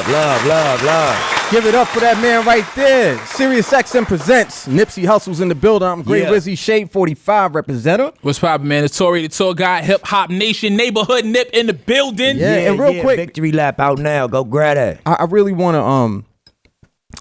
Love. Give it up for that man right there. Sirius XM presents Nipsey Hussle's in the building. I'm Gray Rizzy, Shade 45 representative. What's poppin', man? It's Torae, the tour guide, Hip Hop Nation, Neighborhood Nip in the building. And real quick, victory lap out now. Go grab that. I really want to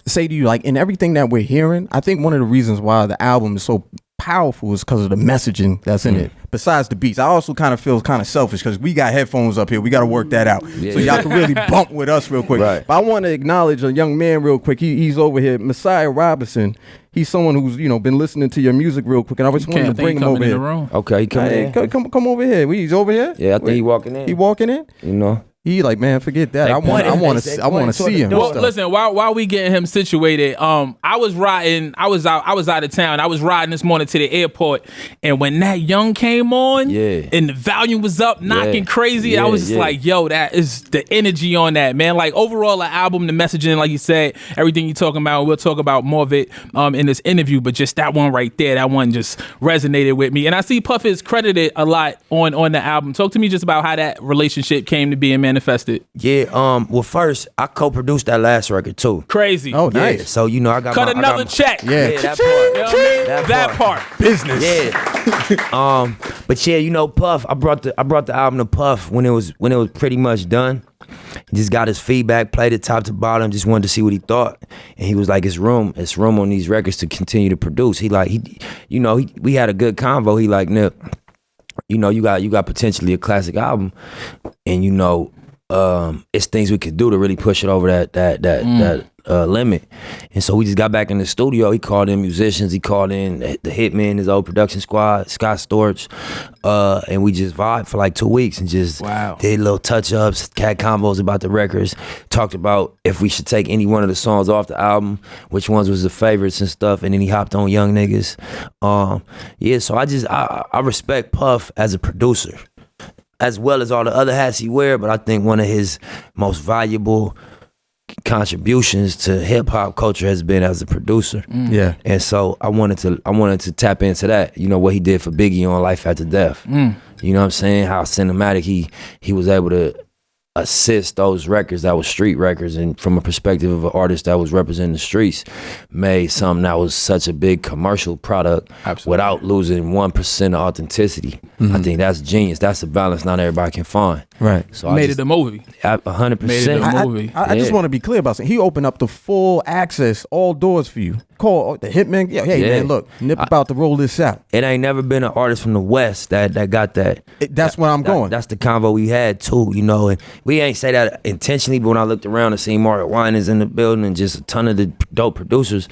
say to you, like, in everything that we're hearing, I think one of the reasons why the album is so powerful is because of the messaging that's in it. Besides the beats, I also kind of feel kind of selfish because we got headphones up here. We got to work that out. So y'all can really bump with us real quick. Right. But I want to acknowledge a young man real quick. He's over here, Messiah Robinson. He's someone who's, been listening to your music real quick, and I just wanted to bring him over here. Okay, come in. Come over here. He's over here? Yeah, I think he walking in. He walking in? He like, man, forget that. I want to see him. Well, listen, while we getting him situated, I was out of town. I was riding this morning to the airport, and when that Young came on, and the volume was up, knocking crazy, I was just like, yo, that is the energy on that, man. Like, overall, the album, the messaging, like you said, everything you're talking about, we'll talk about more of it in this interview, but just that one right there, that one just resonated with me. And I see Puff is credited a lot on the album. Talk to me just about how that relationship came to be and manifested. Well, first, I co-produced that last record too. Crazy. Oh, nice. So, I got Cut another check. that part. Business. Yeah. But Puff, I brought the album to Puff when it was pretty much done. He just got his feedback, played it top to bottom, just wanted to see what he thought. And he was like, it's room on these records to continue to produce. We had a good convo. He like, Nip, you got potentially a classic album, and it's things we could do to really push it over that limit. And so we just got back in the studio. He called in musicians. He called in the Hitman, his old production squad, Scott Storch, and we just vibed for like 2 weeks and just did little touch-ups, had combos about the records, talked about if we should take any one of the songs off the album, which ones was the favorites and stuff, and then he hopped on Young Niggas. So I respect Puff as a producer, as well as all the other hats he wear, but I think one of his most valuable contributions to hip hop culture has been as a producer. Yeah. And so I wanted to tap into that, what he did for Biggie on Life After Death. You know what I'm saying? How cinematic he was able to assist those records that was street records, and from a perspective of an artist that was representing the streets, made something that was such a big commercial product without losing 1% of authenticity. I think that's genius. That's a balance not everybody can find. Right. So made it a movie. 100%. Made it a movie. I just want to be clear about something. He opened up the full access, all doors for you. Call the Hitman. Man, look, Nip about to roll this out. It ain't never been an artist from the West that got that. That's where I'm going. That's the convo we had too, and we ain't say that intentionally, but when I looked around and seen Mario Winans in the building and just a ton of the dope producers,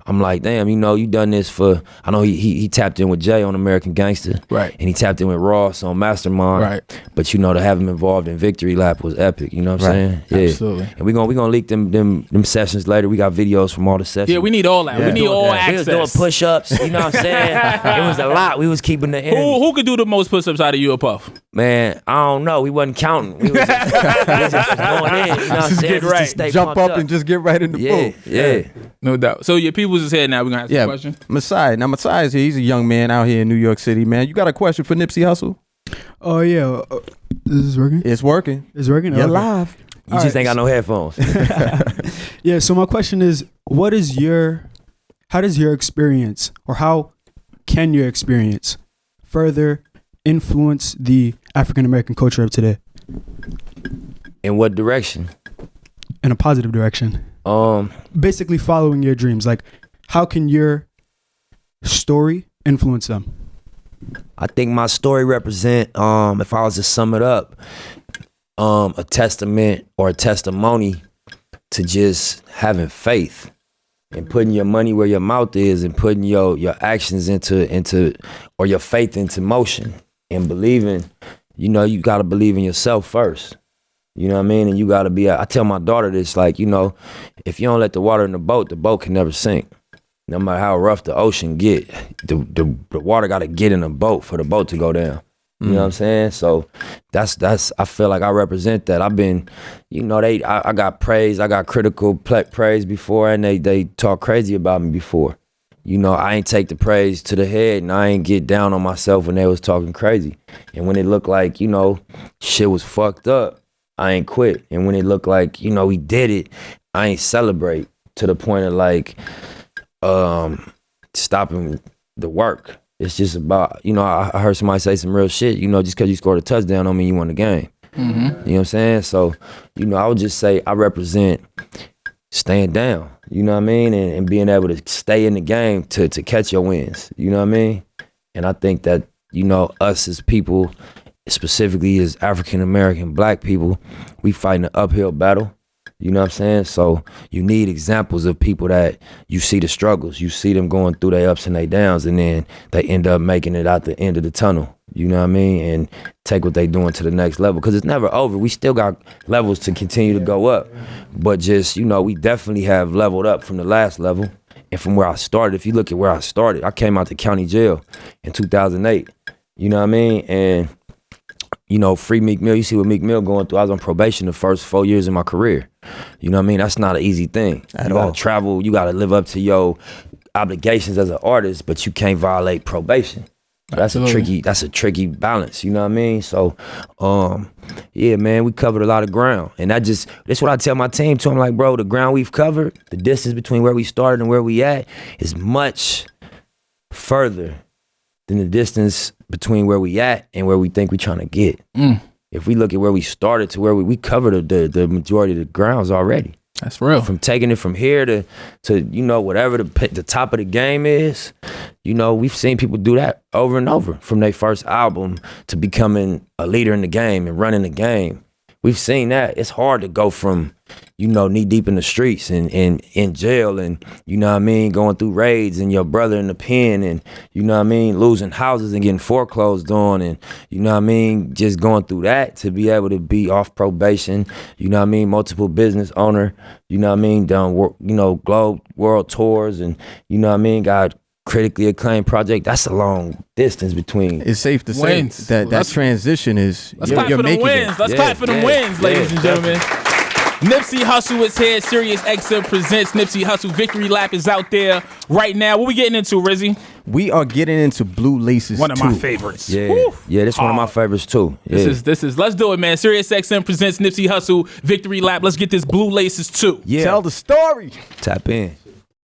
I'm like, damn, you done this for, I know he tapped in with Jay on American Gangster. Right. And he tapped in with Ross on Mastermind. Right. But to have him involved in Victory Lap was epic, you know what I'm saying? Yeah. Absolutely. And we gonna leak them sessions later. We got videos from all the sessions. Yeah, we need all that. We need all access. We was doing push-ups, you know what I'm saying? It was a lot. We was keeping the energy. Who could do the most push-ups out of you or Puff? Man, I don't know. We wasn't counting. We was just going in, you know what I'm saying? Get right. Just jump up and just get right in the booth. Yeah. No doubt. So your people's is here now. We're going to ask a question. Messiah. Now, Messiah's here. He's a young man out here in New York City, man. You got a question for Nipsey Hussle? Oh, yeah. This is working? It's working. It's working? You're okay. live. You just ain't got no headphones. Yeah, so my question is, how does your experience, or how can your experience further influence the African-American culture of today? In what direction? In a positive direction. Basically following your dreams. Like, how can your story influence them? I think my story represent, if I was to sum it up, a testament or a testimony to just having faith and putting your money where your mouth is and putting your actions into or your faith into motion and believing. You got to believe in yourself first. You know what I mean? And you got to be, I tell my daughter this, like, if you don't let the water in the boat can never sink. No matter how rough the ocean get, the water got to get in the boat for the boat to go down. You know what I'm saying? So that's I feel like I represent that. I've been, I got praise, I got critical praise before, and they talk crazy about me before. I ain't take the praise to the head, and I ain't get down on myself when they was talking crazy. And when it looked like, shit was fucked up, I ain't quit. And when it looked like, you know, we did it, I ain't celebrate to the point of like stopping the work. It's just about, you know, I heard somebody say some real shit, you know, just because you scored a touchdown don't mean you won the game. Mm-hmm. You know what I'm saying? So, you know, I would just say I represent staying down, you know what I mean? And being able to stay in the game to catch your wins, you know what I mean? And I think that, you know, us as people, specifically as African-American black people, we fighting an uphill battle. You know what I'm saying? So you need examples of people that you see the struggles, you see them going through their ups and their downs, and then they end up making it out the end of the tunnel. You know what I mean? And take what they doing to the next level, because it's never over. We still got levels to continue to go up, but just, you know, we definitely have leveled up from the last level and from where I started. If you look at where I started, I came out the county jail in 2008. You know what I mean? And you know, free Meek Mill. You see what Meek Mill going through. I was on probation the first 4 years of my career. You know what I mean? That's not an easy thing. You gotta travel. You gotta live up to your obligations as an artist, but you can't violate probation. That's a tricky balance. You know what I mean? So, yeah, man, we covered a lot of ground, and that's what I tell my team too. I'm like, bro, the ground we've covered, the distance between where we started and where we at is much further than the distance between where we at and where we think we trying to get. If we look at where we started to where we covered the majority of the grounds already. That's real. From taking it from here to you know, whatever the top of the game is, you know, we've seen people do that over and over, from their first album to becoming a leader in the game and running the game. We've seen that. It's hard to go from, you know, knee deep in the streets and in jail, and, you know what I mean, going through raids, and your brother in the pen, and, you know what I mean, losing houses and getting foreclosed on, and, you know what I mean, just going through that to be able to be off probation, you know what I mean, multiple business owner, you know what I mean, done, you know, globe world tours, and, you know what I mean, got critically acclaimed project. That's a long distance between. It's safe to say that transition is you're making it. Let's clap for them wins, ladies and gentlemen. Nipsey Hussle is here. Sirius XM presents Nipsey Hussle Victory Lap is out there right now. What we getting into, Rizzy? We are getting into Blue Laces. One of my favorites. Yeah, yeah, that's one of my favorites too. Yeah. This is. Let's do it, man. Sirius XM presents Nipsey Hussle Victory Lap. Let's get this Blue Laces too. Yeah. Tell the story. Tap in.